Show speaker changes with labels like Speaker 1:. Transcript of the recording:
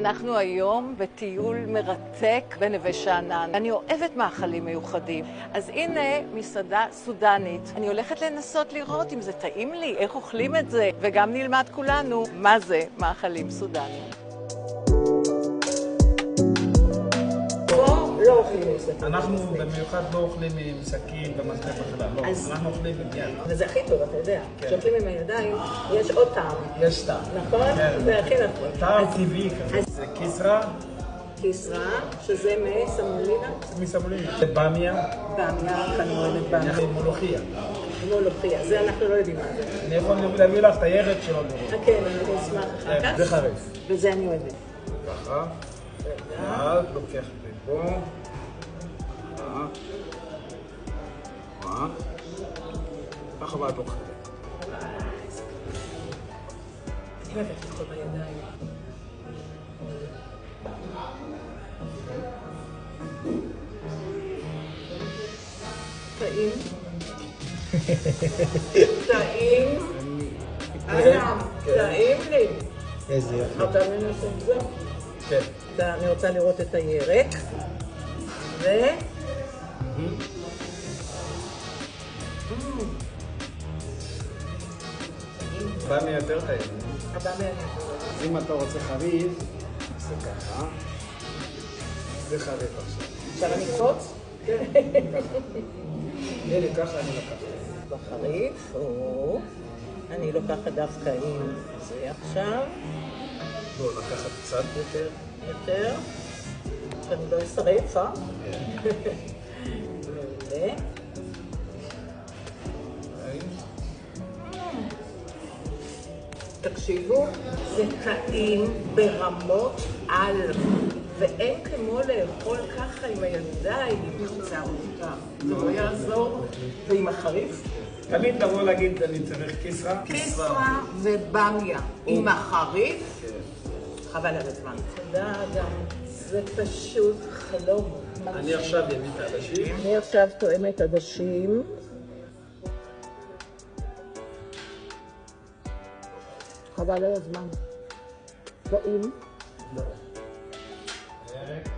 Speaker 1: אנחנו היום בטיול מרתק בנווה שאנן. אני אוהבת מאכלים מיוחדים. אז הנה מסעדה סודנית. אני הולכת לנסות לראות אם זה טעים לי, איך אוכלים את זה, וגם נלמד כולנו מה זה מאכלים סודנים. לא אוכלים את זה.
Speaker 2: אנחנו במיוחד לא אוכלים עם סכין ומסכה בכלל, לא. אנחנו אוכלים עם יד.
Speaker 1: וזה הכי טוב, אתה יודע. כשאוכלים עם הידיים, יש עוד טעם.
Speaker 2: יש טעם.
Speaker 1: נכון? זה הכי נכון.
Speaker 2: טעם טבעי כזה. זה קיסרה.
Speaker 1: קיסרה, שזה מסמולינה.
Speaker 2: מסמולינה. זה במיה.
Speaker 1: במיה, כאן אוהבת במיה.
Speaker 2: מולוכיה.
Speaker 1: מולוכיה, זה אנחנו לא יודעים מה זה.
Speaker 2: אני יכול להביא לך את הירק שלו.
Speaker 1: כן, אני אשמח אחר כך.
Speaker 2: זה חרף.
Speaker 1: וזה אני אוהבת.
Speaker 2: ככה. ואז לוקח פה. ככה ואת אוכלת.
Speaker 1: אני אוהבת לאכול בידיים. טעים. טעים. טעים לי.
Speaker 2: איזה יפה.
Speaker 1: אתה מנסה את זה?
Speaker 2: כן.
Speaker 1: אני רוצה לראות את הירק.
Speaker 2: במיה יותר טעים.
Speaker 1: הבאמיה.
Speaker 2: אז אם אתה רוצה חריף, זה ככה. זה חריף עכשיו.
Speaker 1: אפשר אני לקפוץ?
Speaker 2: כן. הנה, ככה אני לקחת.
Speaker 1: בחריף, אני לוקחת דווקא עם זה עכשיו.
Speaker 2: לא, לקחת קצת יותר.
Speaker 1: יותר. שאני לא אשרף, אה? מעולה. תקשיבו, זה טעים ברמות על, ואין כמו לאכול ככה עם הידיים, קצת ארוכה. זה לא יעזור. ועם החריף?
Speaker 2: תמיד לבוא להגיד, אני צריך קיסרה.
Speaker 1: קיסרה ובמיה. עם החריף? חבל על הזמן. תודה אדם, זה פשוט חלום.
Speaker 2: אני עכשיו אביא את העדשים.
Speaker 1: אני עכשיו טועמת עדשים. חבל על הזמן. טעים.
Speaker 2: ירק.